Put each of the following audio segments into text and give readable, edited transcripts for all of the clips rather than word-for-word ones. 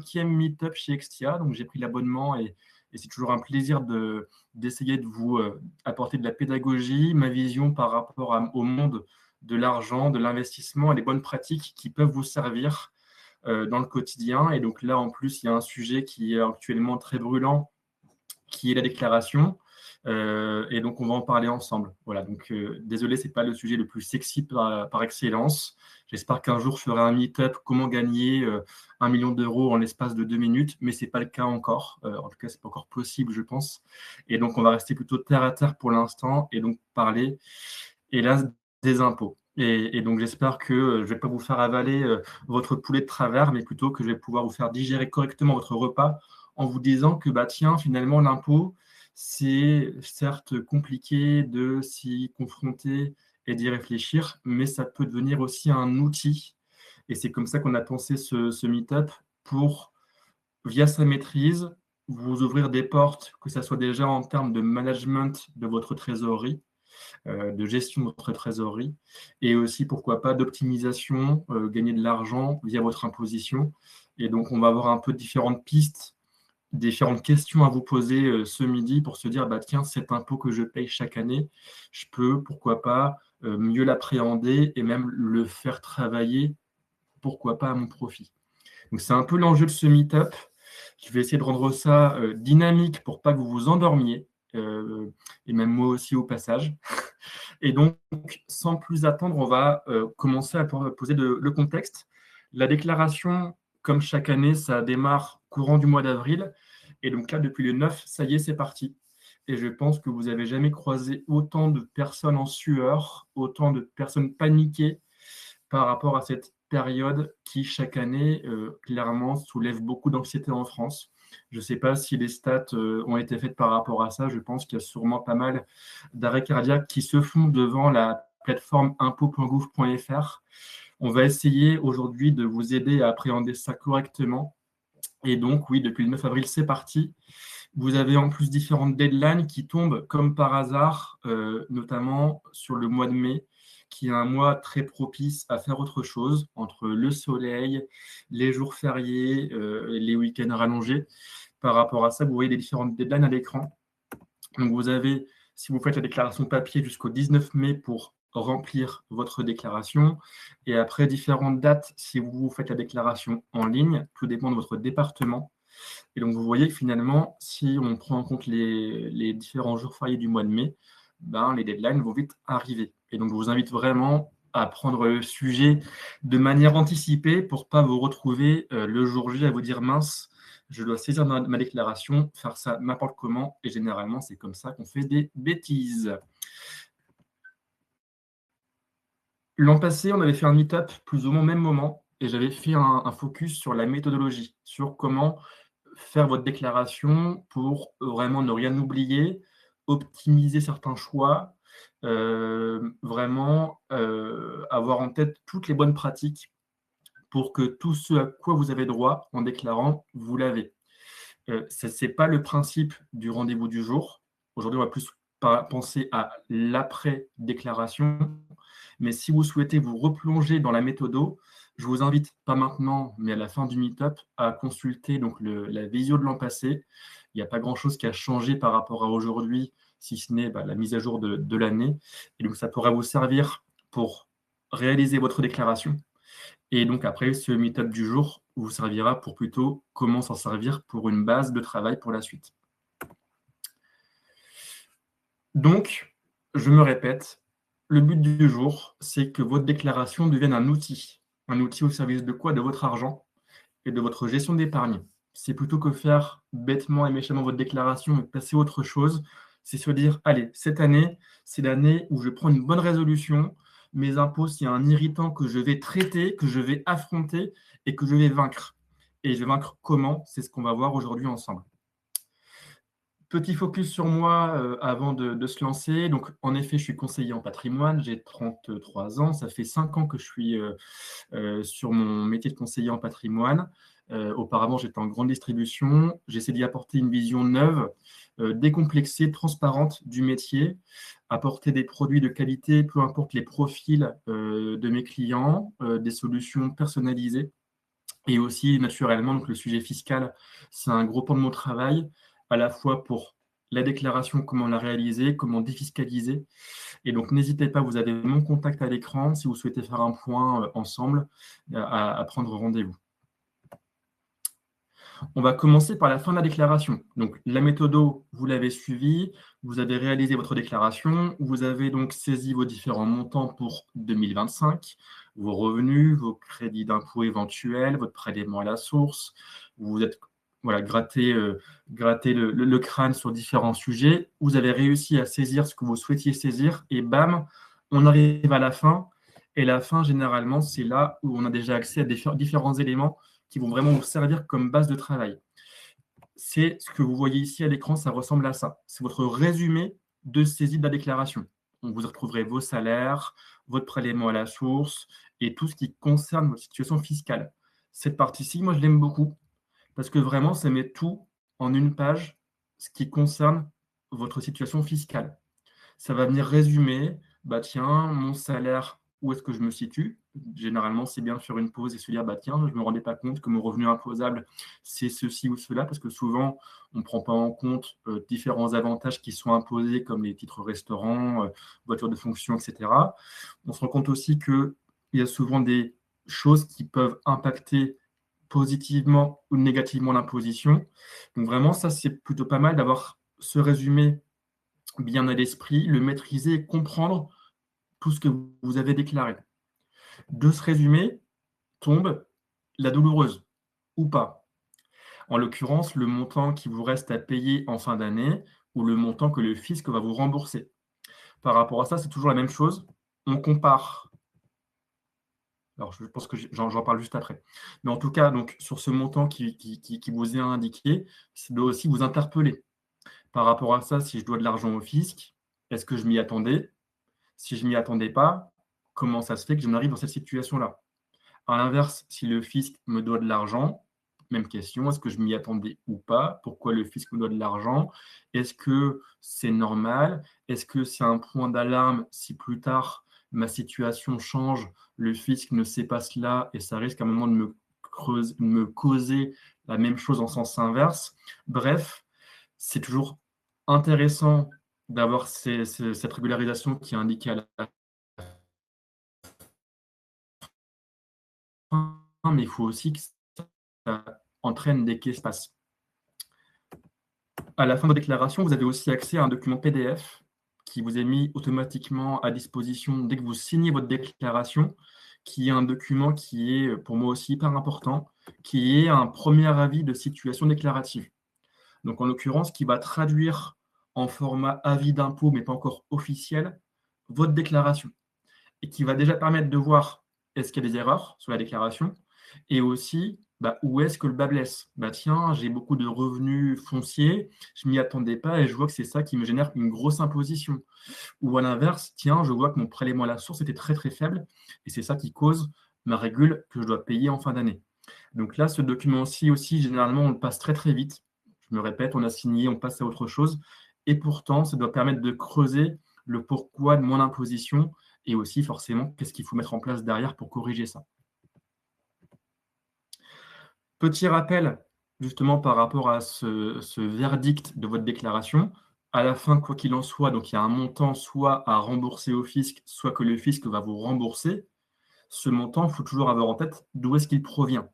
5e meet-up chez Extia. Donc, j'ai pris l'abonnement et c'est toujours un plaisir d'essayer de vous apporter de la pédagogie, ma vision par rapport au monde de l'argent, de l'investissement et les bonnes pratiques qui peuvent vous servir dans le quotidien. Et donc là, en plus, il y a un sujet qui est actuellement très brûlant, qui est la déclaration. Et donc, on va en parler ensemble. Voilà, donc désolé, ce n'est pas le sujet le plus sexy par excellence. J'espère qu'un jour, je ferai un meet-up, comment gagner 1 million d'euros en l'espace de 2 minutes, mais ce n'est pas le cas encore. En tout cas, ce n'est pas encore possible, je pense. Et donc, on va rester plutôt terre à terre pour l'instant et donc parler, hélas, des impôts. Et donc, j'espère que je ne vais pas vous faire avaler votre poulet de travers, mais plutôt que je vais pouvoir vous faire digérer correctement votre repas en vous disant que, bah, tiens, finalement, l'impôt, c'est certes compliqué de s'y confronter et d'y réfléchir, mais ça peut devenir aussi un outil. Et c'est comme ça qu'on a pensé ce meet-up pour, via sa maîtrise, vous ouvrir des portes, que ce soit déjà en termes de management de votre trésorerie, de gestion de votre trésorerie, et aussi, pourquoi pas, d'optimisation, gagner de l'argent via votre imposition. Et donc, on va avoir un peu différentes pistes, différentes questions à vous poser ce midi pour se dire, bah, tiens, cet impôt que je paye chaque année, je peux, pourquoi pas, mieux l'appréhender et même le faire travailler, pourquoi pas, à mon profit. Donc, c'est un peu l'enjeu de ce meet-up. Je vais essayer de rendre ça dynamique pour pas que vous vous endormiez, et même moi aussi au passage. Et donc, sans plus attendre, on va commencer à poser le contexte. La déclaration, comme chaque année, ça démarre courant du mois d'avril. Et donc là, depuis le 9, ça y est, c'est parti. Et je pense que vous n'avez jamais croisé autant de personnes en sueur, autant de personnes paniquées par rapport à cette période qui, chaque année, clairement, soulève beaucoup d'anxiété en France. Je ne sais pas si les stats ont été faites par rapport à ça. Je pense qu'il y a sûrement pas mal d'arrêts cardiaques qui se font devant la plateforme impôt.gouv.fr. On va essayer aujourd'hui de vous aider à appréhender ça correctement. Et donc, oui, depuis le 9 avril, c'est parti. Vous avez en plus différentes deadlines qui tombent comme par hasard, notamment sur le mois de mai, qui est un mois très propice à faire autre chose, entre le soleil, les jours fériés, les week-ends rallongés. Par rapport à ça, vous voyez les différentes deadlines à l'écran. Donc, vous avez, si vous faites la déclaration papier, jusqu'au 19 mai pour remplir votre déclaration. Et après, différentes dates, si vous faites la déclaration en ligne, tout dépend de votre département. Et donc, vous voyez que finalement, si on prend en compte les différents jours fériés du mois de mai, ben, les deadlines vont vite arriver. Et donc, je vous invite vraiment à prendre le sujet de manière anticipée pour ne pas vous retrouver le jour J à vous dire mince, je dois saisir ma déclaration, faire ça n'importe comment. Et généralement, c'est comme ça qu'on fait des bêtises. L'an passé, on avait fait un meet-up plus ou moins au même moment et j'avais fait un focus sur la méthodologie, sur comment faire votre déclaration pour vraiment ne rien oublier, optimiser certains choix, vraiment avoir en tête toutes les bonnes pratiques pour que tout ce à quoi vous avez droit en déclarant, vous l'avez. Ce n'est pas le principe du rendez-vous du jour. Aujourd'hui, on va plus penser à l'après-déclaration. Mais si vous souhaitez vous replonger dans la méthodo, je vous invite, pas maintenant, mais à la fin du meet-up, à consulter donc la visio de l'an passé. Il n'y a pas grand-chose qui a changé par rapport à aujourd'hui, si ce n'est la mise à jour de l'année. Et donc, ça pourra vous servir pour réaliser votre déclaration. Et donc, après, ce meet-up du jour vous servira pour plutôt comment s'en servir pour une base de travail pour la suite. Donc, je me répète, le but du jour, c'est que votre déclaration devienne un outil. Un outil au service de quoi? De votre argent et de votre gestion d'épargne. C'est plutôt que faire bêtement et méchamment votre déclaration et passer à autre chose, c'est se dire, allez, cette année, c'est l'année où je prends une bonne résolution. Mes impôts, c'est un irritant que je vais traiter, que je vais affronter et que je vais vaincre. Et je vais vaincre comment? C'est ce qu'on va voir aujourd'hui ensemble. Petit focus sur moi avant de se lancer. Donc, en effet, je suis conseiller en patrimoine, j'ai 33 ans. Ça fait 5 ans que je suis sur mon métier de conseiller en patrimoine. Auparavant, j'étais en grande distribution. J'essaie d'y apporter une vision neuve, décomplexée, transparente du métier, apporter des produits de qualité, peu importe les profils de mes clients, des solutions personnalisées. Et aussi, naturellement, donc le sujet fiscal, c'est un gros pan de mon travail, à la fois pour la déclaration, comment la réaliser, comment défiscaliser. Et donc, n'hésitez pas, vous avez mon contact à l'écran si vous souhaitez faire un point ensemble, à prendre rendez-vous. On va commencer par la fin de la déclaration. Donc, la méthodo, vous l'avez suivie, vous avez réalisé votre déclaration, vous avez donc saisi vos différents montants pour 2025, vos revenus, vos crédits d'impôt éventuels, votre prélèvement à la source, vous vous êtes voilà, gratté le crâne sur différents sujets, vous avez réussi à saisir ce que vous souhaitiez saisir, et bam, on arrive à la fin. Et la fin, généralement, c'est là où on a déjà accès à différents éléments qui vont vraiment vous servir comme base de travail. C'est ce que vous voyez ici à l'écran, ça ressemble à ça. C'est votre résumé de saisie de la déclaration. Donc, vous retrouverez vos salaires, votre prélèvement à la source et tout ce qui concerne votre situation fiscale. Cette partie-ci, moi, je l'aime beaucoup parce que vraiment, ça met tout en une page, ce qui concerne votre situation fiscale. Ça va venir résumer, bah tiens, mon salaire, où est-ce que je me situe? Généralement, c'est bien de faire une pause et se dire, bah tiens, je ne me rendais pas compte que mon revenu imposable, c'est ceci ou cela, parce que souvent, on ne prend pas en compte différents avantages qui sont imposés, comme les titres restaurants, voitures de fonction, etc. On se rend compte aussi qu'il y a souvent des choses qui peuvent impacter positivement ou négativement l'imposition. Donc vraiment, ça, c'est plutôt pas mal d'avoir ce résumé bien à l'esprit, le maîtriser et comprendre tout ce que vous avez déclaré. De ce résumé tombe la douloureuse, ou pas. En l'occurrence, le montant qui vous reste à payer en fin d'année ou le montant que le fisc va vous rembourser. Par rapport à ça, c'est toujours la même chose. On compare. Alors, je pense que j'en parle juste après. Mais en tout cas, donc, sur ce montant qui vous est indiqué, ça doit aussi vous interpeller. Par rapport à ça, si je dois de l'argent au fisc, est-ce que je m'y attendais? Si je ne m'y attendais pas, comment ça se fait que j'en arrive dans cette situation-là? À l'inverse, si le fisc me doit de l'argent, même question, est-ce que je m'y attendais ou pas? Pourquoi le fisc me doit de l'argent? Est-ce que c'est normal? Est-ce que c'est un point d'alarme si plus tard ma situation change, le fisc ne sait pas cela et ça risque à un moment de me causer la même chose en sens inverse? Bref, c'est toujours intéressant d'avoir cette régularisation qui est indiquée à la fin, mais il faut aussi que ça entraîne des espaces. À la fin de la déclaration, vous avez aussi accès à un document PDF qui vous est mis automatiquement à disposition dès que vous signez votre déclaration, qui est un document qui est pour moi aussi hyper important, qui est un premier avis de situation déclarative. Donc en l'occurrence, qui va traduire en format avis d'impôt, mais pas encore officiel, votre déclaration. Et qui va déjà permettre de voir est-ce qu'il y a des erreurs sur la déclaration et aussi où est-ce que le bas blesse. Tiens, j'ai beaucoup de revenus fonciers, je ne m'y attendais pas et je vois que c'est ça qui me génère une grosse imposition. Ou à l'inverse, tiens, je vois que mon prélèvement à la source était très très faible et c'est ça qui cause ma régule que je dois payer en fin d'année. Donc là, ce document-ci aussi, généralement, on le passe très très vite. Je me répète, on a signé, on passe à autre chose. Et pourtant, ça doit permettre de creuser le pourquoi de mon imposition et aussi forcément qu'est-ce qu'il faut mettre en place derrière pour corriger ça. Petit rappel justement par rapport à ce verdict de votre déclaration. À la fin, quoi qu'il en soit, donc il y a un montant soit à rembourser au fisc, soit que le fisc va vous rembourser. Ce montant, il faut toujours avoir en tête d'où est-ce qu'il provient.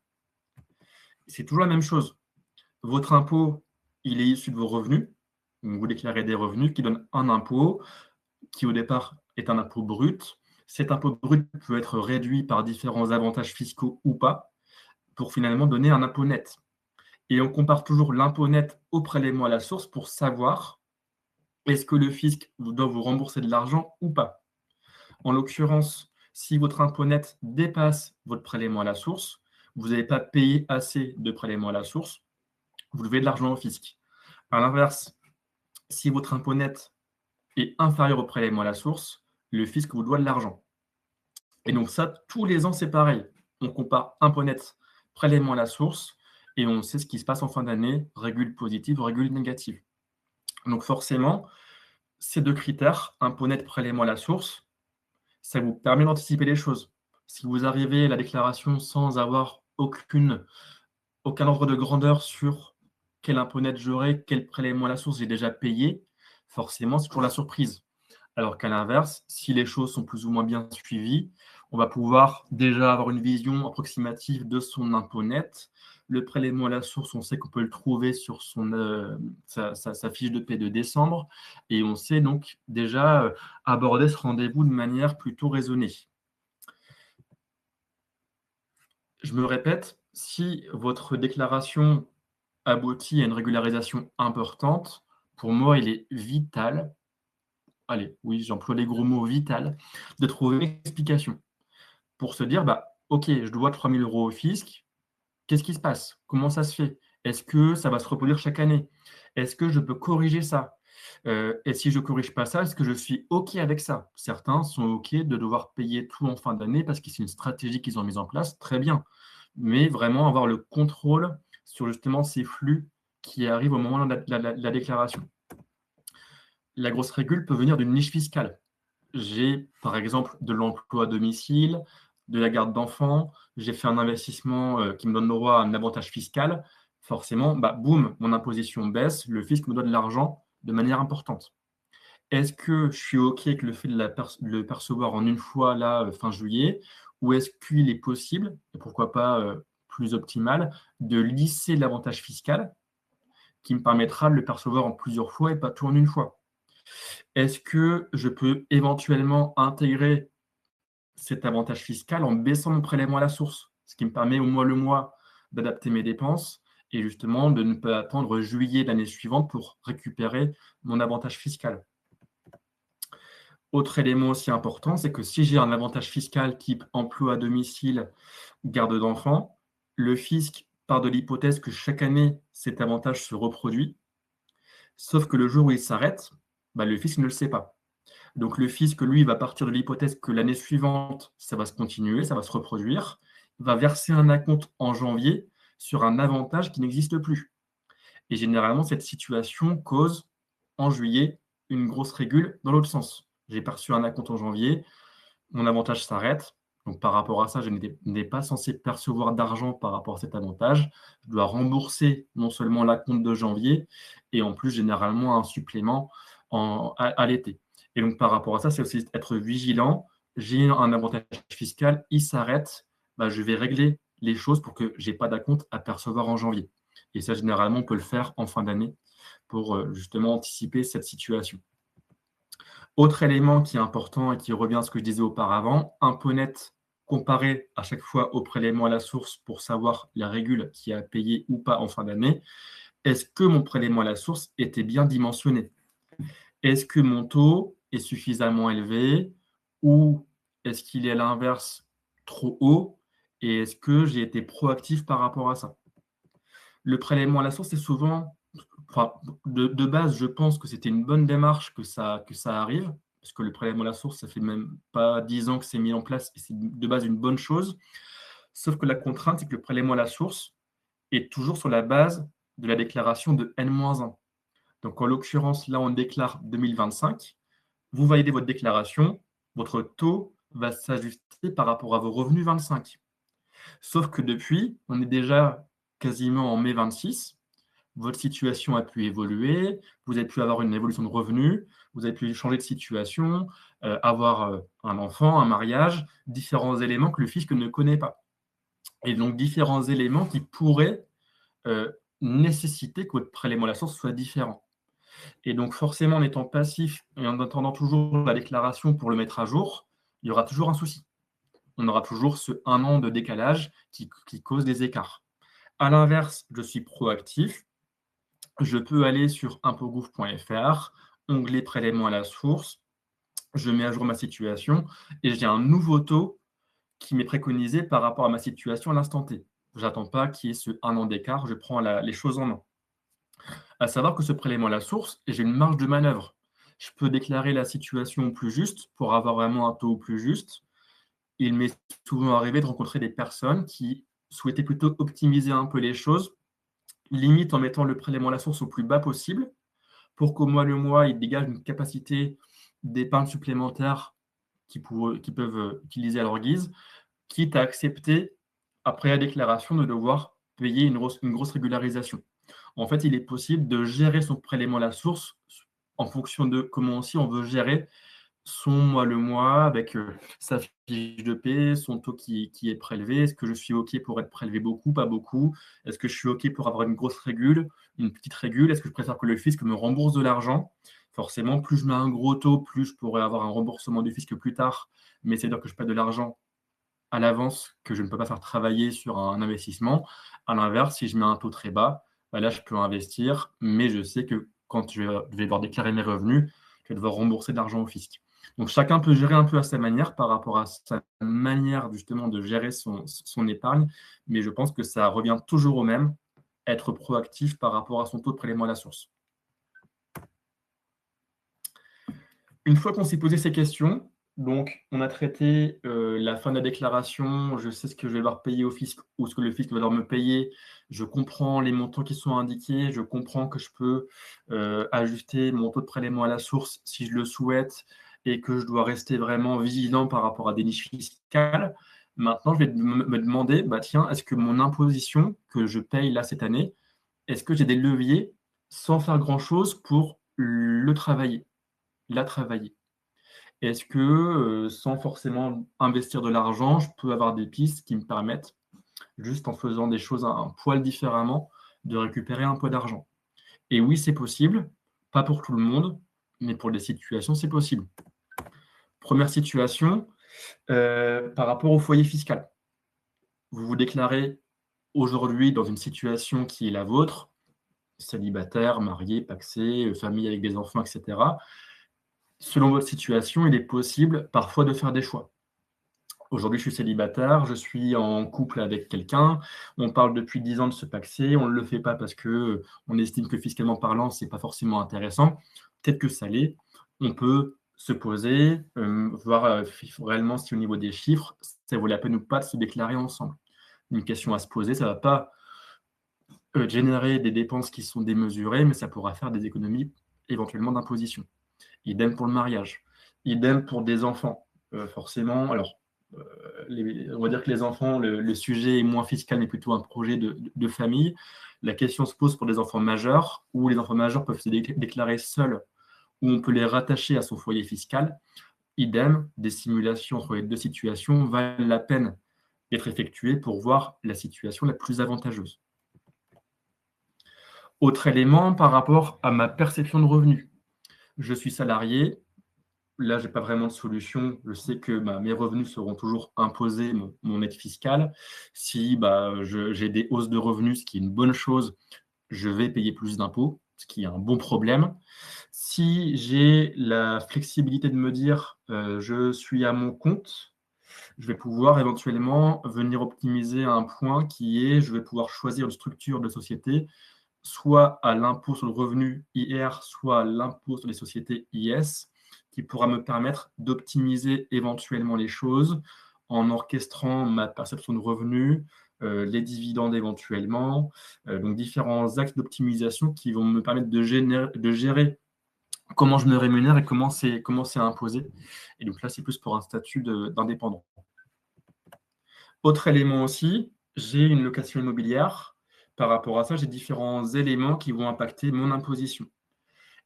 C'est toujours la même chose. Votre impôt, il est issu de vos revenus. Donc vous déclarez des revenus qui donnent un impôt qui au départ est un impôt brut. Cet impôt brut peut être réduit par différents avantages fiscaux ou pas, pour finalement donner un impôt net. Et on compare toujours l'impôt net au prélèvement à la source pour savoir est-ce que le fisc doit vous rembourser de l'argent ou pas. En l'occurrence, si votre impôt net dépasse votre prélèvement à la source, vous n'avez pas payé assez de prélèvement à la source, vous devez de l'argent au fisc. À l'inverse, si votre impôt net est inférieur au prélèvement à la source, le fisc vous doit de l'argent. Et donc ça, tous les ans, c'est pareil. On compare impôt net, prélèvement à la source, et on sait ce qui se passe en fin d'année, régule positive, régule négative. Donc forcément, ces deux critères, impôt net, prélèvement à la source, ça vous permet d'anticiper les choses. Si vous arrivez à la déclaration sans avoir aucun ordre de grandeur sur quel impôt net j'aurai, quel prélèvement à la source j'ai déjà payé, forcément, c'est toujours la surprise. Alors qu'à l'inverse, si les choses sont plus ou moins bien suivies, on va pouvoir déjà avoir une vision approximative de son impôt net. Le prélèvement à la source, on sait qu'on peut le trouver sur sa fiche de paie de décembre et on sait donc déjà aborder ce rendez-vous de manière plutôt raisonnée. Je me répète, si votre déclaration aboutit à une régularisation importante, pour moi, il est vital, allez, oui, j'emploie les gros mots, vital, de trouver une explication pour se dire, bah, OK, je dois 3 000 € au fisc, qu'est-ce qui se passe? Comment ça se fait? Est-ce que ça va se reproduire chaque année? Est-ce que je peux corriger ça? Et si je ne corrige pas ça, est-ce que je suis OK avec ça? Certains sont OK de devoir payer tout en fin d'année parce que c'est une stratégie qu'ils ont mise en place, très bien. Mais vraiment avoir le contrôle sur justement ces flux qui arrivent au moment de la déclaration. La grosse régule peut venir d'une niche fiscale. J'ai, par exemple, de l'emploi à domicile, de la garde d'enfants, j'ai fait un investissement qui me donne le droit à un avantage fiscal. Forcément, bah, boum, mon imposition baisse, le fisc me donne de l'argent de manière importante. Est-ce que je suis OK avec le fait de le percevoir en une fois là, fin juillet? Ou est-ce qu'il est possible, et pourquoi pas plus optimal, de lisser l'avantage fiscal qui me permettra de le percevoir en plusieurs fois et pas tout en une fois? Est-ce que je peux éventuellement intégrer cet avantage fiscal en baissant mon prélèvement à la source? Ce qui me permet au mois le mois d'adapter mes dépenses et justement de ne pas attendre juillet de l'année suivante pour récupérer mon avantage fiscal. Autre élément aussi important, c'est que si j'ai un avantage fiscal type emploi à domicile, garde d'enfants, le fisc part de l'hypothèse que chaque année, cet avantage se reproduit, sauf que le jour où il s'arrête, bah, le fisc ne le sait pas. Donc le fisc, lui, va partir de l'hypothèse que l'année suivante, ça va se continuer, ça va se reproduire, il va verser un acompte en janvier sur un avantage qui n'existe plus. Et généralement, cette situation cause, en juillet, une grosse régule dans l'autre sens. J'ai perçu un acompte en janvier, mon avantage s'arrête. Donc, par rapport à ça, je n'étais pas censé percevoir d'argent par rapport à cet avantage. Je dois rembourser non seulement l'acompte de janvier, et en plus, généralement, un supplément à l'été. Et donc, par rapport à ça, c'est aussi être vigilant. J'ai un avantage fiscal, il s'arrête, bah, je vais régler les choses pour que je n'ai pas d'acompte à percevoir en janvier. Et ça, généralement, on peut le faire en fin d'année pour justement anticiper cette situation. Autre élément qui est important et qui revient à ce que je disais auparavant, impôt net comparé à chaque fois au prélèvement à la source pour savoir la régule qui a payé ou pas en fin d'année. Est-ce que mon prélèvement à la source était bien dimensionné? Est-ce que mon taux est suffisamment élevé ou est-ce qu'il est à l'inverse trop haut? Et est-ce que j'ai été proactif par rapport à ça? Le prélèvement à la source est souvent, enfin, de base, je pense que c'était une bonne démarche que ça arrive, parce que le prélèvement à la source, ça fait même pas 10 ans que c'est mis en place et c'est de base une bonne chose. Sauf que la contrainte, c'est que le prélèvement à la source est toujours sur la base de la déclaration de N-1. Donc en l'occurrence, là, on déclare 2025. Vous validez votre déclaration, votre taux va s'ajuster par rapport à vos revenus 25. Sauf que depuis, on est déjà quasiment en mai 26. Votre situation a pu évoluer, vous avez pu avoir une évolution de revenus, vous avez pu changer de situation, avoir un enfant, un mariage, différents éléments que le fisc ne connaît pas. Et donc différents éléments qui pourraient nécessiter que votre prélèvement à la source soit différent. Et donc forcément, en étant passif et en attendant toujours la déclaration pour le mettre à jour, il y aura toujours un souci. On aura toujours ce 1 an de décalage qui cause des écarts. À l'inverse, je suis proactif, je peux aller sur impôts.gouv.fr, onglet prélèvement à la source, je mets à jour ma situation et j'ai un nouveau taux qui m'est préconisé par rapport à ma situation à l'instant T. Je n'attends pas qu'il y ait ce 1 an d'écart, je prends les choses en main. À savoir que ce prélèvement à la source, j'ai une marge de manœuvre. Je peux déclarer la situation plus juste pour avoir vraiment un taux plus juste. Il m'est souvent arrivé de rencontrer des personnes qui souhaitaient plutôt optimiser un peu les choses, limite en mettant le prélèvement à la source au plus bas possible, pour qu'au mois le mois, ils dégagent une capacité d'épargne supplémentaire qu'ils peuvent utiliser à leur guise, quitte à accepter après la déclaration, de devoir payer une grosse régularisation. En fait, il est possible de gérer son prélèvement à la source en fonction de comment aussi on veut gérer son mois le mois avec, sa fiche de paie, son taux qui est prélevé. Est-ce que je suis OK pour être prélevé beaucoup, pas beaucoup? Est-ce que je suis OK pour avoir une grosse régule, une petite régule? Est-ce que je préfère que le fisc me rembourse de l'argent? Forcément, plus je mets un gros taux, plus je pourrais avoir un remboursement du fisc plus tard, mais c'est-à-dire que je paie de l'argent à l'avance que je ne peux pas faire travailler sur un investissement. À l'inverse, si je mets un taux très bas, bah là, je peux investir, mais je sais que quand je vais devoir déclarer mes revenus, je vais devoir rembourser de l'argent au fisc. Donc chacun peut gérer un peu à sa manière par rapport à sa manière justement de gérer son épargne, mais je pense que ça revient toujours au même, être proactif par rapport à son taux de prélèvement à la source. Une fois qu'on s'est posé ces questions, donc on a traité, la fin de la déclaration, je sais ce que je vais devoir payer au fisc ou ce que le fisc va devoir me payer. Je comprends les montants qui sont indiqués, je comprends que je peux, ajuster mon taux de prélèvement à la source si je le souhaite et que je dois rester vraiment vigilant par rapport à des niches fiscales. Maintenant, je vais me demander: «Bah, tiens, est-ce que mon imposition que je paye là cette année, est-ce que j'ai des leviers sans faire grand chose pour le travailler?» La travailler. Est-ce que, sans forcément investir de l'argent, je peux avoir des pistes qui me permettent, juste en faisant des choses un poil différemment, de récupérer un peu d'argent? Et oui, c'est possible, pas pour tout le monde, mais pour des situations, c'est possible. Première situation, par rapport au foyer fiscal. Vous vous déclarez aujourd'hui dans une situation qui est la vôtre, célibataire, marié, pacsé, famille avec des enfants et cetera. Selon votre situation, il est possible parfois de faire des choix. Aujourd'hui, je suis célibataire, je suis en couple avec quelqu'un, on parle depuis 10 ans de se pacser, on ne le fait pas parce que, on estime que fiscalement parlant, c'est pas forcément intéressant. Peut-être que ça l'est. On peut se poser, voir, réellement si au niveau des chiffres, ça vaut la peine ou pas de se déclarer ensemble. Une question à se poser, ça va pas, générer des dépenses qui sont démesurées, mais ça pourra faire des économies éventuellement d'imposition. Idem pour le mariage. Idem pour des enfants. Forcément, alors, on va dire que les enfants, le sujet est moins fiscal, mais plutôt un projet de famille. La question se pose pour des enfants majeurs, où les enfants majeurs peuvent se déclarer seuls, ou on peut les rattacher à son foyer fiscal. Idem, des simulations entre les deux situations valent la peine d'être effectuées pour voir la situation la plus avantageuse. Autre élément par rapport à ma perception de revenus. Je suis salarié, là, j'ai pas vraiment de solution. Je sais que, bah, mes revenus seront toujours imposés, mon aide fiscale. Si, bah, j'ai des hausses de revenus, ce qui est une bonne chose, je vais payer plus d'impôts, ce qui est un bon problème. Si j'ai la flexibilité de me dire, je suis à mon compte, je vais pouvoir éventuellement venir optimiser un point qui est, je vais pouvoir choisir une structure de société, soit à l'impôt sur le revenu IR, soit à l'impôt sur les sociétés IS, qui pourra me permettre d'optimiser éventuellement les choses en orchestrant ma perception de revenus, les dividendes éventuellement, donc différents axes d'optimisation qui vont me permettre de gérer comment je me rémunère et comment c'est imposé. Et donc là, c'est plus pour un statut d'indépendant. Autre élément aussi, j'ai une location immobilière. Par rapport à ça, j'ai différents éléments qui vont impacter mon imposition.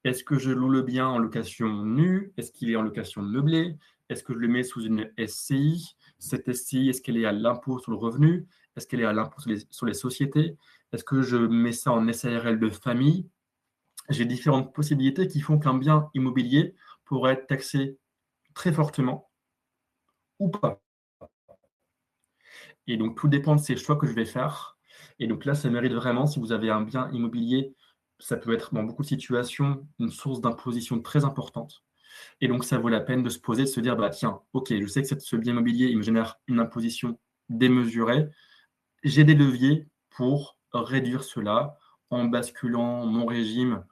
Est-ce que je loue le bien en location nue? Est-ce qu'il est en location meublée? Est-ce que je le mets sous une SCI? Cette SCI, est-ce qu'elle est à l'impôt sur le revenu? Est-ce qu'elle est à l'impôt sur les sociétés? Est-ce que je mets ça en SARL de famille? J'ai différentes possibilités qui font qu'un bien immobilier pourrait être taxé très fortement ou pas. Et donc, tout dépend de ces choix que je vais faire. Et donc là, ça mérite vraiment, si vous avez un bien immobilier, ça peut être dans beaucoup de situations une source d'imposition très importante. Et donc, ça vaut la peine de se poser, de se dire, bah, tiens, ok, je sais que ce bien immobilier, il me génère une imposition démesurée. J'ai des leviers pour réduire cela en basculant mon régime.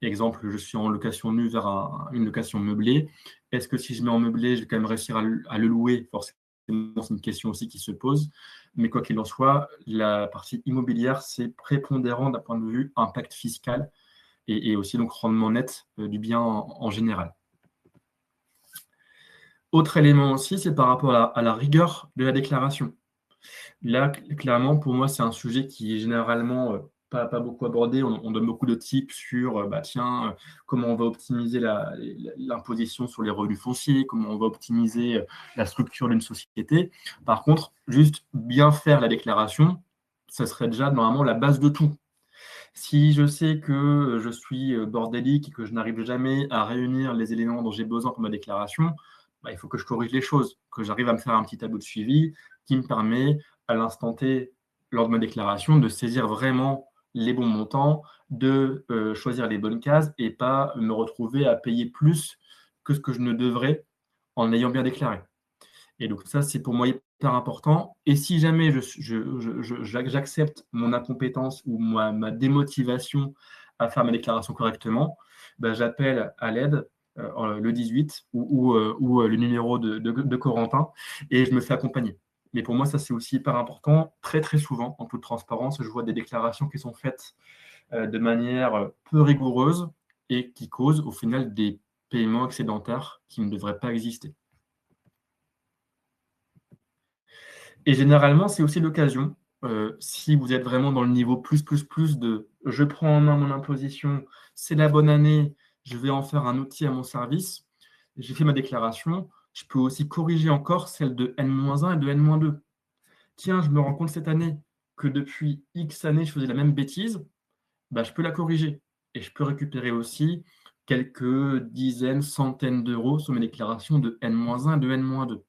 Exemple, je suis en location nue vers une location meublée. Est-ce que si je mets en meublé, je vais quand même réussir à le louer? Forcément, c'est une question aussi qui se pose. Mais quoi qu'il en soit, la partie immobilière, c'est prépondérant d'un point de vue impact fiscal et aussi donc rendement net du bien en général. Autre élément aussi, c'est par rapport à la rigueur de la déclaration. Là, clairement, pour moi, c'est un sujet qui est généralement pas beaucoup abordé. On donne beaucoup de tips sur, bah, tiens, comment on va optimiser l'imposition sur les revenus fonciers, comment on va optimiser la structure d'une société. Par contre, juste bien faire la déclaration, ça serait déjà normalement la base de tout. Si je sais que je suis bordélique et que je n'arrive jamais à réunir les éléments dont j'ai besoin pour ma déclaration, bah, il faut que je corrige les choses, que j'arrive à me faire un petit tableau de suivi qui me permet, à l'instant T, lors de ma déclaration, de saisir vraiment les bons montants, de choisir les bonnes cases et pas me retrouver à payer plus que ce que je ne devrais en ayant bien déclaré. Et donc ça, c'est pour moi hyper important. Et si jamais j'accepte mon incompétence ou ma démotivation à faire ma déclaration correctement, bah, j'appelle à l'aide le 18 ou le numéro de Corentin et je me fais accompagner. Mais pour moi, ça, c'est aussi hyper important. Très, très souvent, en toute transparence, je vois des déclarations qui sont faites de manière peu rigoureuse et qui causent au final des paiements excédentaires qui ne devraient pas exister. Et généralement, c'est aussi l'occasion, si vous êtes vraiment dans le niveau plus de «je prends en main mon imposition, c'est la bonne année, je vais en faire un outil à mon service, j'ai fait ma déclaration», je peux aussi corriger encore celle de N-1 et de N-2. Tiens, je me rends compte cette année que depuis X années, je faisais la même bêtise, bah, je peux la corriger et je peux récupérer aussi quelques dizaines, centaines d'euros sur mes déclarations de N-1 et de N-2.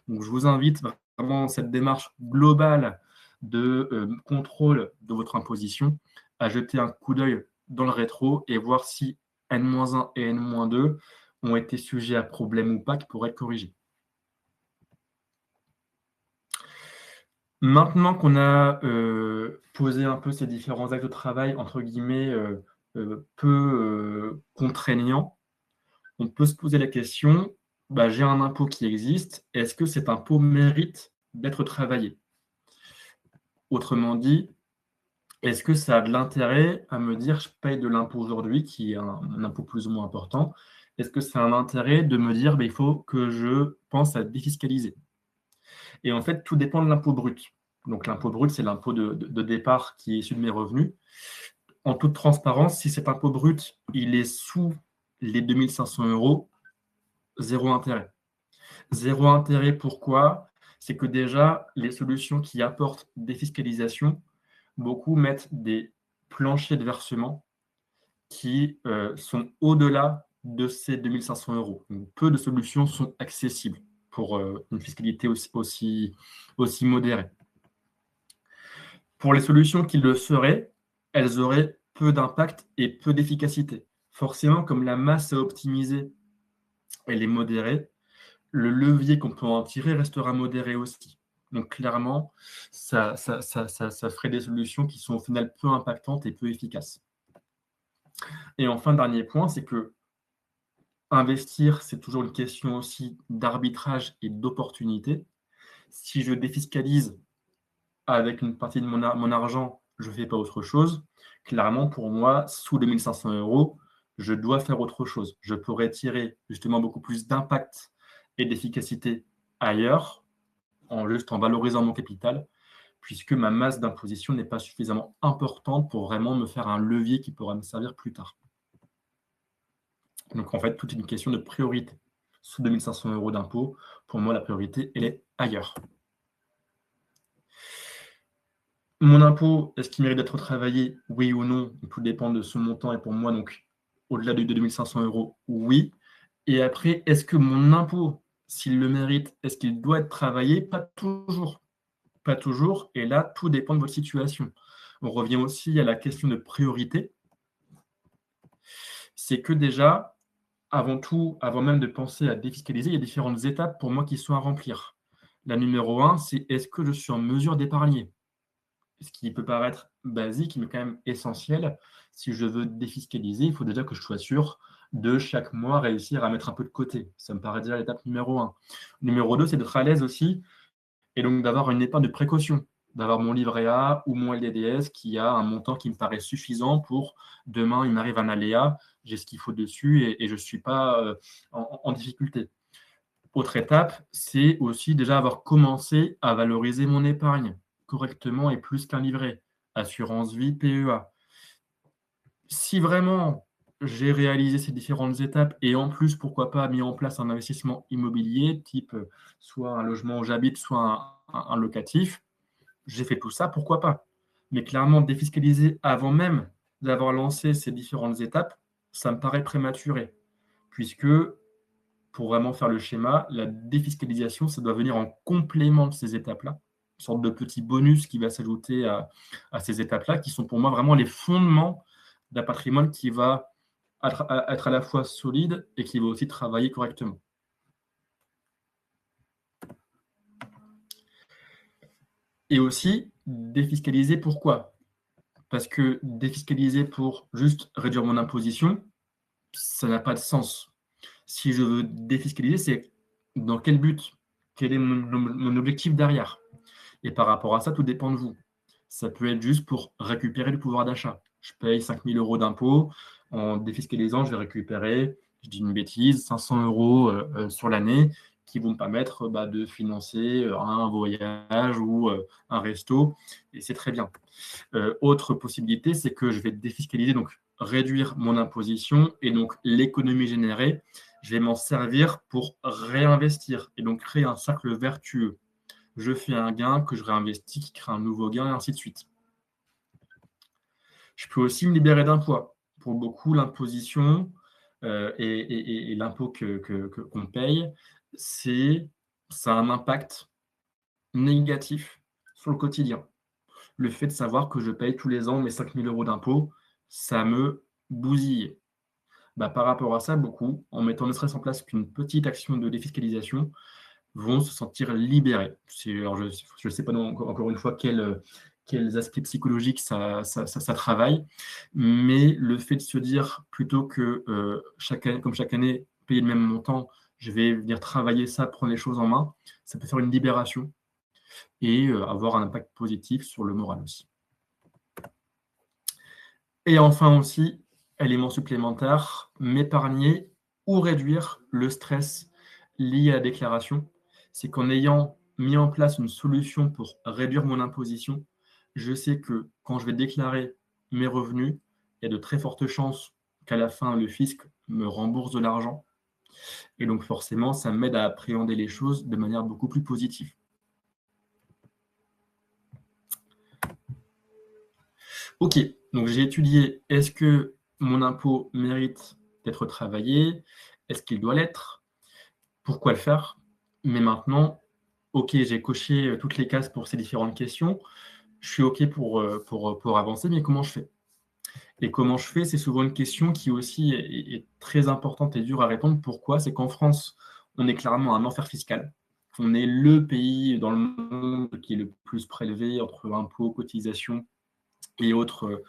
Donc, je vous invite vraiment dans cette démarche globale de contrôle de votre imposition à jeter un coup d'œil dans le rétro et voir si N-1 et N-2 ont été sujets à problème ou pas qui pourraient être corrigés. Maintenant qu'on a posé un peu ces différents actes de travail, entre guillemets, peu contraignants, on peut se poser la question, bah, j'ai un impôt qui existe, est-ce que cet impôt mérite d'être travaillé? Autrement dit, est-ce que ça a de l'intérêt à me dire: «Je paye de l'impôt aujourd'hui», qui est un impôt plus ou moins important. Est-ce que ça a un intérêt de me dire: «Beh, il faut que je pense à défiscaliser?» Et en fait, tout dépend de l'impôt brut. Donc l'impôt brut, c'est l'impôt de départ qui est issu de mes revenus. En toute transparence, si cet impôt brut, il est sous les 2 500 €, zéro intérêt. Zéro intérêt, pourquoi? C'est que déjà, les solutions qui apportent défiscalisation, beaucoup mettent des planchers de versement qui sont au-delà de ces 2 500 €. Donc peu de solutions sont accessibles pour une fiscalité aussi modérée. Pour les solutions qui le seraient, elles auraient peu d'impact et peu d'efficacité. Forcément, comme la masse à optimiser, elle est modérée, le levier qu'on peut en tirer restera modéré aussi. Donc clairement, ça ferait des solutions qui sont au final peu impactantes et peu efficaces. Et enfin, dernier point, c'est que investir, c'est toujours une question aussi d'arbitrage et d'opportunité. Si je défiscalise avec une partie de mon argent, je ne fais pas autre chose. Clairement, pour moi, sous 2 500 €, je dois faire autre chose. Je pourrais tirer justement beaucoup plus d'impact et d'efficacité ailleurs, en valorisant mon capital, puisque ma masse d'imposition n'est pas suffisamment importante pour vraiment me faire un levier qui pourra me servir plus tard. Donc en fait, tout est une question de priorité. Sous 2 500 € d'impôt, pour moi, la priorité, elle est ailleurs. Mon impôt, est-ce qu'il mérite d'être travaillé? Oui ou non? Tout dépend de son montant et pour moi, donc au-delà de 2 500 €, oui. Et après, est-ce que mon impôt, s'il le mérite, est-ce qu'il doit être travaillé? Pas toujours. Pas toujours. Et là, tout dépend de votre situation. On revient aussi à la question de priorité. C'est que déjà, avant tout, avant même de penser à défiscaliser, il y a différentes étapes pour moi qui sont à remplir. La numéro 1, c'est est-ce que je suis en mesure d'épargner? Ce qui peut paraître basique, mais quand même essentiel. Si je veux défiscaliser, il faut déjà que je sois sûr de chaque mois réussir à mettre un peu de côté. Ça me paraît déjà l'étape numéro 1. Numéro 2, c'est d'être à l'aise aussi et donc d'avoir une épargne de précaution, d'avoir mon livret A ou mon LDDS qui a un montant qui me paraît suffisant pour demain, il m'arrive un aléa, j'ai ce qu'il faut dessus et je ne suis pas en difficulté. Autre étape, c'est aussi déjà avoir commencé à valoriser mon épargne correctement et plus qu'un livret, assurance vie, PEA. Si vraiment j'ai réalisé ces différentes étapes et en plus, pourquoi pas, mis en place un investissement immobilier type, soit un logement où j'habite, soit un locatif, j'ai fait tout ça, pourquoi pas? Mais clairement, défiscaliser avant même d'avoir lancé ces différentes étapes, ça me paraît prématuré puisque pour vraiment faire le schéma, la défiscalisation, ça doit venir en complément de ces étapes-là, une sorte de petit bonus qui va s'ajouter à ces étapes-là, qui sont pour moi vraiment les fondements d'un patrimoine qui va être à la fois solide et qui va aussi travailler correctement. Et aussi, défiscaliser pourquoi? Parce que défiscaliser pour juste réduire mon imposition, ça n'a pas de sens. Si je veux défiscaliser, c'est dans quel but? Quel est mon objectif derrière? Et par rapport à ça, tout dépend de vous. Ça peut être juste pour récupérer le pouvoir d'achat. Je paye 5 000 € d'impôts. En défiscalisant, je vais récupérer, je dis une bêtise, 500 € sur l'année qui vont me permettre de financer un voyage ou un resto. Et c'est très bien. Autre possibilité, c'est que je vais défiscaliser, donc réduire mon imposition et donc l'économie générée, je vais m'en servir pour réinvestir et donc créer un cercle vertueux. Je fais un gain que je réinvestis, qui crée un nouveau gain, et ainsi de suite. Je peux aussi me libérer d'impôts. Pour beaucoup, l'imposition et l'impôt qu'on paye, ça a un impact négatif sur le quotidien. Le fait de savoir que je paye tous les ans mes 5 000 € d'impôts, ça me bousille. Par rapport à ça, beaucoup, en mettant ne serait-ce en place qu'une petite action de défiscalisation, vont se sentir libérés. Alors je ne sais pas encore une fois quels aspects psychologiques ça travaille, mais le fait de se dire plutôt que comme chaque année, payer le même montant, je vais venir travailler ça, prendre les choses en main, ça peut faire une libération et avoir un impact positif sur le moral aussi. Et enfin aussi, élément supplémentaire, m'épargner ou réduire le stress lié à la déclaration. C'est qu'en ayant mis en place une solution pour réduire mon imposition, je sais que quand je vais déclarer mes revenus, il y a de très fortes chances qu'à la fin, le fisc me rembourse de l'argent. Et donc forcément, ça m'aide à appréhender les choses de manière beaucoup plus positive. Ok, donc j'ai étudié, est-ce que mon impôt mérite d'être travaillé? Est-ce qu'il doit l'être? Pourquoi le faire? Mais maintenant, ok, j'ai coché toutes les cases pour ces différentes questions. Je suis ok pour avancer, mais comment je fais? Et comment je fais, c'est souvent une question qui aussi est très importante et dure à répondre. Pourquoi? C'est qu'en France, on est clairement un enfer fiscal. On est le pays dans le monde qui est le plus prélevé entre impôts, cotisations et autres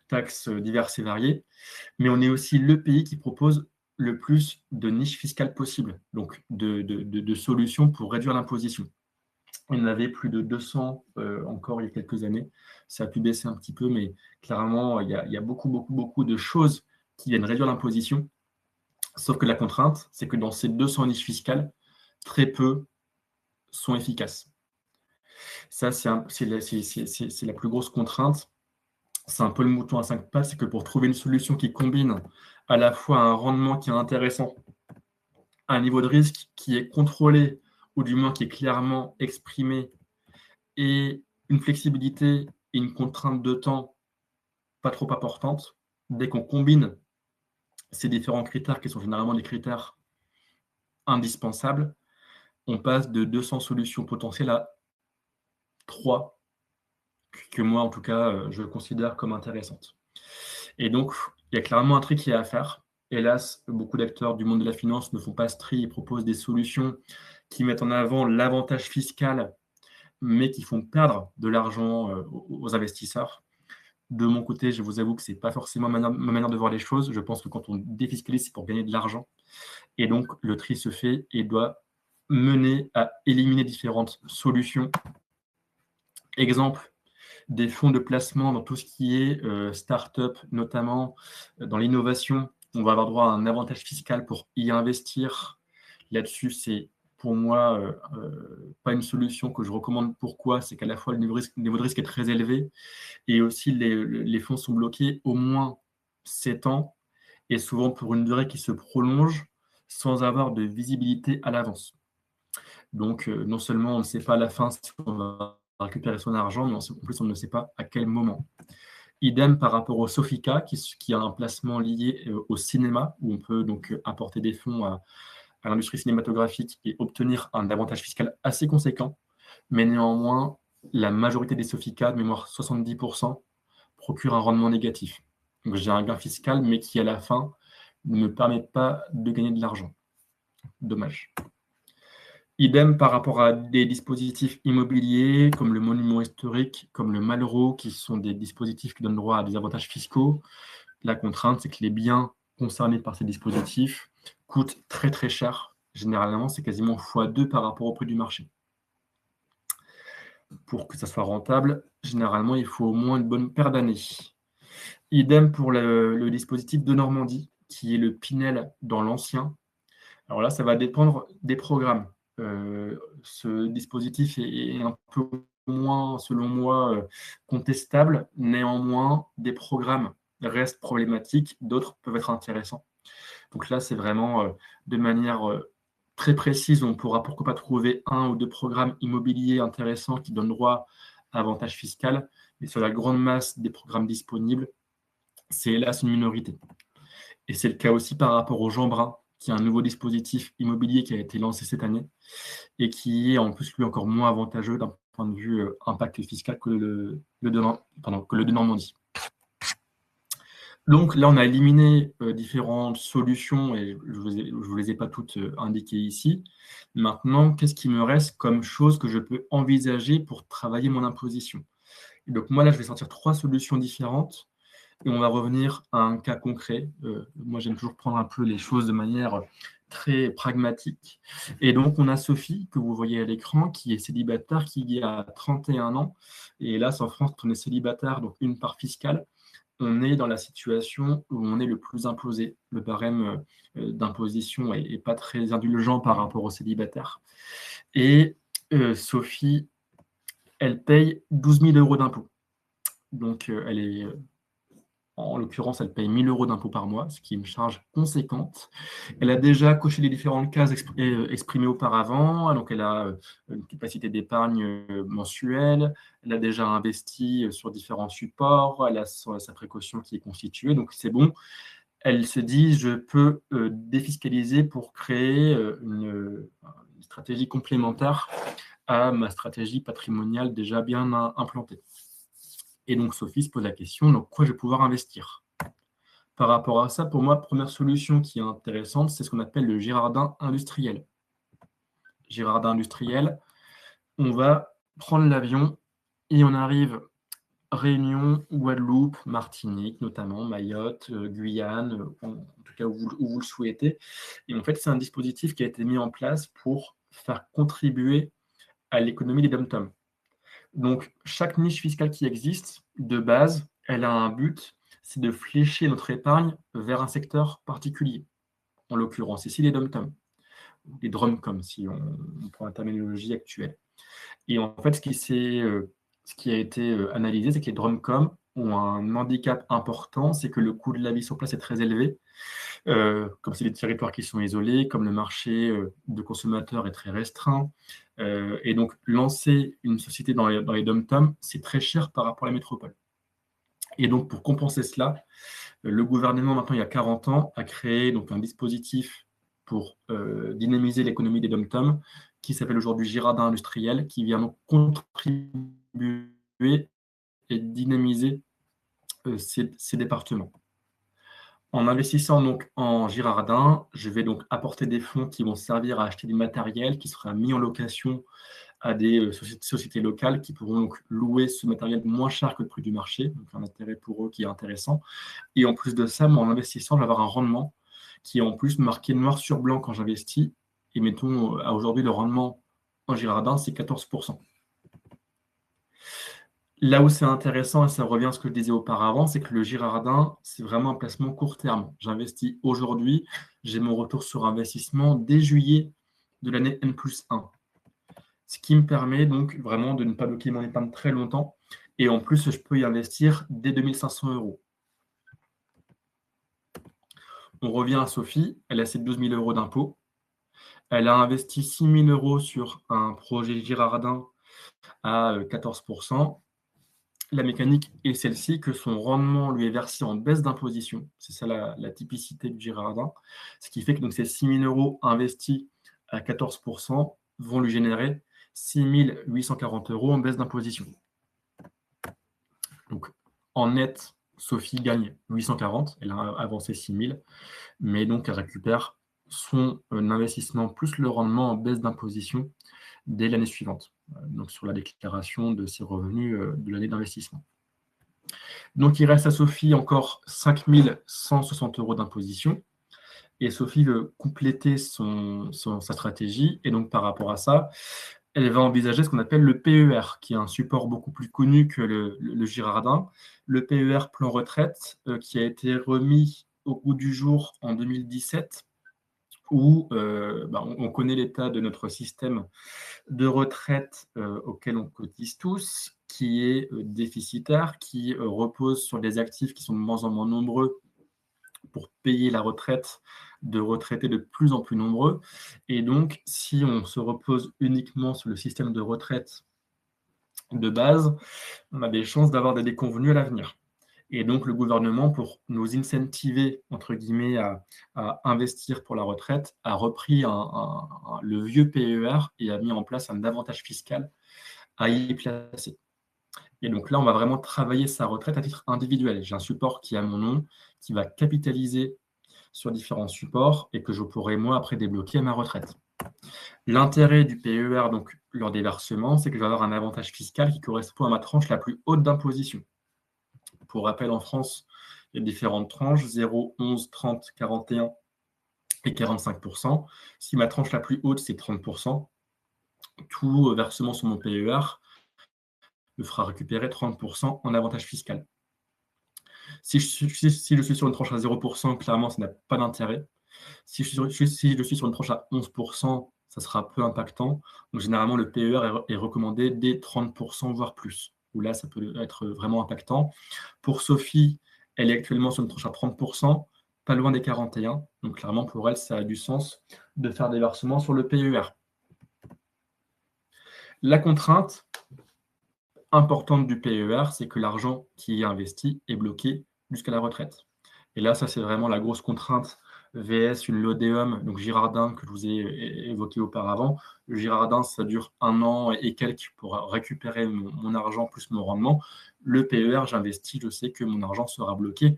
taxes diverses et variées. Mais on est aussi le pays qui propose le plus de niches fiscales possibles, donc de solutions pour réduire l'imposition. Il y en avait plus de 200 encore il y a quelques années. Ça a pu baisser un petit peu, mais clairement, il y a beaucoup de choses qui viennent réduire l'imposition. Sauf que la contrainte, c'est que dans ces 200 niches fiscales, très peu sont efficaces. Ça, c'est la plus grosse contrainte. C'est un peu le mouton à 5 pattes, c'est que pour trouver une solution qui combine à la fois un rendement qui est intéressant, un niveau de risque qui est contrôlé, ou du moins qui est clairement exprimé, et une flexibilité et une contrainte de temps pas trop importante, dès qu'on combine ces différents critères qui sont généralement des critères indispensables, on passe de 200 solutions potentielles à 3, que moi en tout cas, je considère comme intéressantes. Et donc, il y a clairement un tri qui est à faire. Hélas, beaucoup d'acteurs du monde de la finance ne font pas ce tri et proposent des solutions qui mettent en avant l'avantage fiscal, mais qui font perdre de l'argent aux investisseurs. De mon côté, je vous avoue que ce n'est pas forcément ma manière de voir les choses. Je pense que quand on défiscalise, c'est pour gagner de l'argent. Et donc, le tri se fait et doit mener à éliminer différentes solutions. Exemple, des fonds de placement dans tout ce qui est start-up, notamment dans l'innovation. On va avoir droit à un avantage fiscal pour y investir. Là-dessus, c'est pour moi, pas une solution que je recommande. Pourquoi? C'est qu'à la fois le niveau de risque est très élevé et aussi les fonds sont bloqués au moins 7 ans et souvent pour une durée qui se prolonge sans avoir de visibilité à l'avance. Donc, non seulement on ne sait pas à la fin si on va récupérer son argent, mais en plus on ne sait pas à quel moment. Idem par rapport au Sofica, qui a un placement lié au cinéma, où on peut donc apporter des fonds à l'industrie cinématographique et obtenir un avantage fiscal assez conséquent. Mais néanmoins, la majorité des Sofica, de mémoire 70%, procurent un rendement négatif. Donc j'ai un gain fiscal, mais qui à la fin ne me permet pas de gagner de l'argent. Dommage. Idem par rapport à des dispositifs immobiliers comme le monument historique, comme le Malraux, qui sont des dispositifs qui donnent droit à des avantages fiscaux. La contrainte, c'est que les biens concernés par ces dispositifs coûtent très très cher. Généralement, c'est quasiment x2 par rapport au prix du marché. Pour que ça soit rentable, généralement, il faut au moins une bonne paire d'années. Idem pour le dispositif de Normandie, qui est le Pinel dans l'ancien. Alors là, ça va dépendre des programmes. Ce dispositif est un peu moins, selon moi, contestable. Néanmoins, des programmes restent problématiques, d'autres peuvent être intéressants. Donc là, c'est vraiment de manière très précise. On pourra pourquoi pas trouver un ou deux programmes immobiliers intéressants qui donnent droit à avantage fiscal, mais sur la grande masse des programmes disponibles, c'est hélas une minorité. Et c'est le cas aussi par rapport au Jeanbrun, qui est un nouveau dispositif immobilier qui a été lancé cette année et qui est en plus lui encore moins avantageux d'un point de vue impact fiscal que le de Normandie. Donc là, on a éliminé différentes solutions et je ne vous les ai pas toutes indiquées ici. Maintenant, qu'est-ce qui me reste comme chose que je peux envisager pour travailler mon imposition? Et donc moi, là, je vais sortir 3 solutions différentes et on va revenir à un cas concret. Moi, j'aime toujours prendre un peu les choses de manière très pragmatique. Et donc, on a Sophie, que vous voyez à l'écran, qui est célibataire, qui a 31 ans. Et là, en France, quand on est célibataire, donc une part fiscale, on est dans la situation où on est le plus imposé. Le barème d'imposition est pas très indulgent par rapport aux célibataires. Et Sophie, elle paye 12 000 € d'impôts. Donc, elle est en l'occurrence, elle paye 1 000 € d'impôts par mois, ce qui est une charge conséquente. Elle a déjà coché les différentes cases exprimées auparavant, donc elle a une capacité d'épargne mensuelle, elle a déjà investi sur différents supports, elle a sa précaution qui est constituée, donc c'est bon. Elle se dit, je peux défiscaliser pour créer une stratégie complémentaire à ma stratégie patrimoniale déjà bien implantée. Et donc, Sophie se pose la question, donc quoi je vais pouvoir investir? Par rapport à ça, pour moi, première solution qui est intéressante, c'est ce qu'on appelle le Girardin industriel. Girardin industriel, on va prendre l'avion et on arrive Réunion, Guadeloupe, Martinique, notamment Mayotte, Guyane, en tout cas où vous le souhaitez. Et en fait, c'est un dispositif qui a été mis en place pour faire contribuer à l'économie des dom-toms. Donc, chaque niche fiscale qui existe, de base, elle a un but, c'est de flécher notre épargne vers un secteur particulier. En l'occurrence, ici, les dom-toms, les dromcoms, si on prend la terminologie actuelle. Et en fait, ce qui a été analysé, c'est que les dromcoms ont un handicap important, c'est que le coût de la vie sur place est très élevé. Comme c'est des territoires qui sont isolés, comme le marché de consommateurs est très restreint. Et donc, lancer une société dans les dom-toms, c'est très cher par rapport à la métropole. Et donc, pour compenser cela, le gouvernement, maintenant, il y a 40 ans, a créé donc, un dispositif pour dynamiser l'économie des dom-toms, qui s'appelle aujourd'hui Girardin industriel, qui vient donc contribuer et dynamiser ces départements. En investissant donc en Girardin, je vais donc apporter des fonds qui vont servir à acheter du matériel qui sera mis en location à des sociétés locales qui pourront donc louer ce matériel moins cher que le prix du marché, donc un intérêt pour eux qui est intéressant. Et en plus de ça, moi, en investissant, je vais avoir un rendement qui est en plus marqué noir sur blanc quand j'investis. Et mettons, à aujourd'hui, le rendement en Girardin, c'est 14%. Là où c'est intéressant, et ça revient à ce que je disais auparavant, c'est que le Girardin, c'est vraiment un placement court terme. J'investis aujourd'hui, j'ai mon retour sur investissement dès juillet de l'année N+1. Ce qui me permet donc vraiment de ne pas bloquer mon épargne très longtemps. Et en plus, je peux y investir dès 2 500 €. On revient à Sophie, elle a ses 12 000 € d'impôt. Elle a investi 6 000 € sur un projet Girardin à 14%. La mécanique est celle-ci, que son rendement lui est versé en baisse d'imposition. C'est ça la typicité du Girardin. Ce qui fait que donc, ces 6 000 € investis à 14% vont lui générer 6 840 € en baisse d'imposition. Donc, en net, Sophie gagne 840, elle a avancé 6 000, mais donc elle récupère son investissement plus le rendement en baisse d'imposition dès l'année suivante, donc sur la déclaration de ses revenus de l'année d'investissement. Donc il reste à Sophie encore 5 160 € d'imposition, et Sophie veut compléter sa stratégie, et donc par rapport à ça, elle va envisager ce qu'on appelle le PER, qui est un support beaucoup plus connu que le Girardin. Le PER, plan retraite, qui a été remis au goût du jour en 2017, où on connaît l'état de notre système de retraite auquel on cotise tous, qui est déficitaire, qui repose sur des actifs qui sont de moins en moins nombreux pour payer la retraite de retraités de plus en plus nombreux. Et donc, si on se repose uniquement sur le système de retraite de base, on a des chances d'avoir des déconvenues à l'avenir. Et donc, le gouvernement, pour nous incentiver, entre guillemets, à investir pour la retraite, a repris le vieux PER et a mis en place un avantage fiscal à y placer. Et donc là, on va vraiment travailler sa retraite à titre individuel. J'ai un support qui a mon nom, qui va capitaliser sur différents supports et que je pourrai, moi, après débloquer à ma retraite. L'intérêt du PER, donc, lors des versements, c'est que je vais avoir un avantage fiscal qui correspond à ma tranche la plus haute d'imposition. Pour rappel, en France, il y a différentes tranches, 0, 11, 30, 41 et 45%. Si ma tranche la plus haute, c'est 30%, tout versement sur mon PER me fera récupérer 30% en avantage fiscal. Si je suis sur une tranche à 0%, clairement, ça n'a pas d'intérêt. Si je suis sur une tranche à 11%, ça sera peu impactant. Donc, généralement, le PER est recommandé dès 30%, voire plus, où là, ça peut être vraiment impactant. Pour Sophie, elle est actuellement sur une tranche à 30%, pas loin des 41. Donc, clairement, pour elle, ça a du sens de faire des versements sur le PER. La contrainte importante du PER, c'est que l'argent qui est investi est bloqué jusqu'à la retraite. Et là, ça, c'est vraiment la grosse contrainte VS, une Lodéum, donc Girardin, que je vous ai évoqué auparavant. Le Girardin, ça dure 1 an et quelques pour récupérer mon argent plus mon rendement. Le PER, j'investis, je sais que mon argent sera bloqué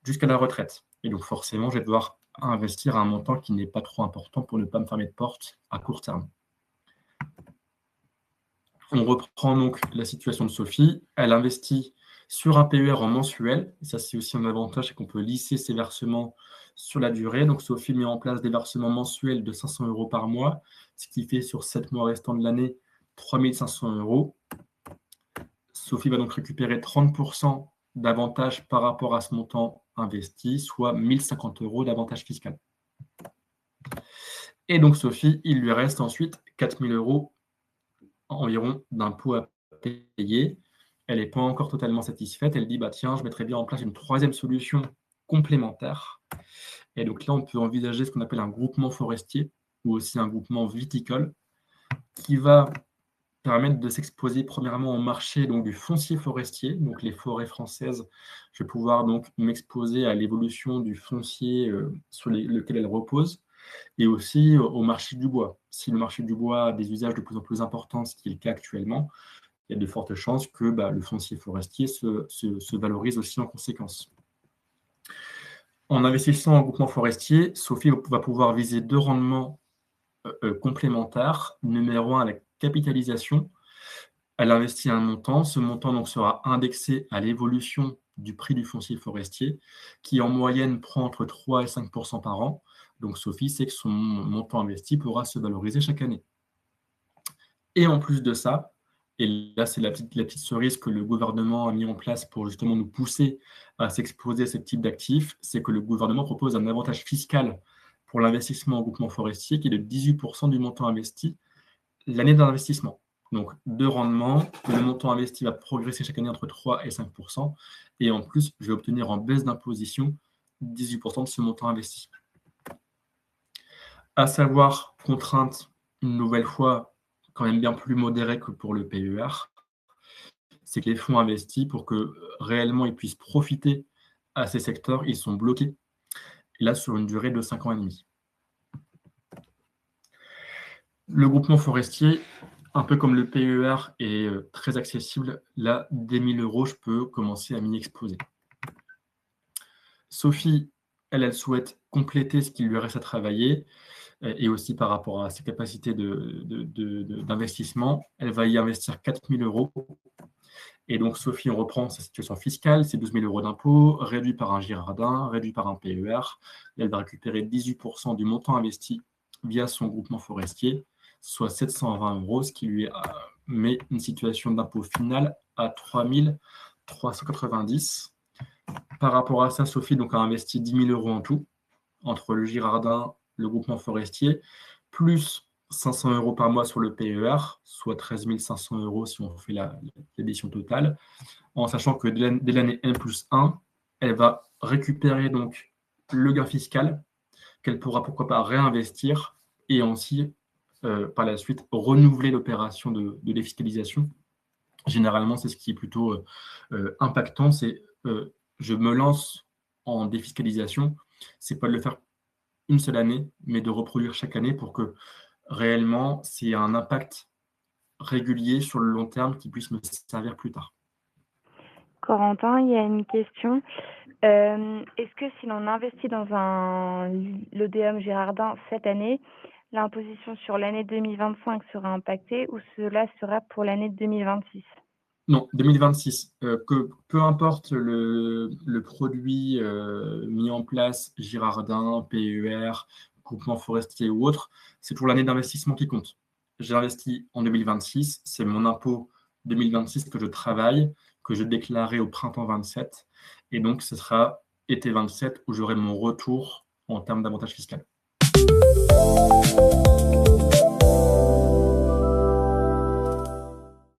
jusqu'à la retraite. Et donc, forcément, je vais devoir investir un montant qui n'est pas trop important pour ne pas me fermer de porte à court terme. On reprend donc la situation de Sophie. Elle investit sur un PER en mensuel. Et ça, c'est aussi un avantage, c'est qu'on peut lisser ses versements sur la durée. Donc, Sophie met en place des versements mensuels de 500 € par mois, ce qui fait sur 7 mois restants de l'année 3 500 €. Sophie va donc récupérer 30% d'avantage par rapport à ce montant investi, soit 1 050 € d'avantage fiscal. Et donc, Sophie, il lui reste ensuite 4 000 € environ d'impôts à payer. Elle n'est pas encore totalement satisfaite. Elle dit, tiens, je mettrais bien en place une troisième solution complémentaire. Et donc là, on peut envisager ce qu'on appelle un groupement forestier ou aussi un groupement viticole qui va permettre de s'exposer premièrement au marché donc, du foncier forestier, donc les forêts françaises. Je vais pouvoir donc m'exposer à l'évolution du foncier sur lequel elle repose et aussi au marché du bois. Si le marché du bois a des usages de plus en plus importants, ce qui est le cas actuellement, il y a de fortes chances que le foncier forestier se valorise aussi en conséquence. En investissant en groupement forestier, Sophie va pouvoir viser 2 rendements complémentaires. Numéro 1, la capitalisation. Elle investit un montant. Ce montant donc, sera indexé à l'évolution du prix du foncier forestier, qui en moyenne prend entre 3 et 5% par an. Donc Sophie sait que son montant investi pourra se valoriser chaque année. Et en plus de ça, et là c'est la petite cerise que le gouvernement a mis en place pour justement nous pousser à s'exposer à ce type d'actifs, c'est que le gouvernement propose un avantage fiscal pour l'investissement en groupement forestier qui est de 18% du montant investi l'année d'investissement. Donc, de rendement, le montant investi va progresser chaque année entre 3 et 5%. Et en plus, je vais obtenir en baisse d'imposition 18% de ce montant investi. À savoir, contrainte, une nouvelle fois, quand même bien plus modérée que pour le PER, c'est que les fonds investis, pour que réellement ils puissent profiter à ces secteurs, ils sont bloqués, et là sur une durée de 5 ans et demi. Le groupement forestier, un peu comme le PER, est très accessible. Là, dès 1 000 €, je peux commencer à m'y exposer. Sophie, elle souhaite compléter ce qui lui reste à travailler, et aussi par rapport à ses capacités d'investissement. Elle va y investir 4 000 €. Et donc, Sophie, on reprend sa situation fiscale, c'est 12 000 € d'impôt, réduit par un Girardin, réduit par un PER. Et elle va récupérer 18% du montant investi via son groupement forestier, soit 720 €, ce qui lui met une situation d'impôt finale à 3 390 €. Par rapport à ça, Sophie donc, a investi 10 000 € en tout, entre le Girardin, le groupement forestier, plus 500 € par mois sur le PER, soit 13 500 € si on fait l'addition totale, en sachant que dès l'année N+1, elle va récupérer donc le gain fiscal qu'elle pourra pourquoi pas réinvestir et ainsi par la suite renouveler l'opération de défiscalisation. Généralement, c'est ce qui est plutôt impactant, c'est je me lance en défiscalisation, c'est pas de le faire une seule année, mais de reproduire chaque année pour que réellement, c'est un impact régulier sur le long terme qui puisse me servir plus tard. Corentin, il y a une question. Est-ce que si l'on investit dans l'ODM Girardin cette année, l'imposition sur l'année 2025 sera impactée ou cela sera pour l'année 2026? Non, 2026. Peu importe le produit mis en place, Girardin, PER, groupement forestier ou autre, c'est toujours l'année d'investissement qui compte. J'ai investi en 2026, c'est mon impôt 2026 que je travaille, que je déclarais au printemps 27, et donc ce sera été 27 où j'aurai mon retour en termes d'avantage fiscal.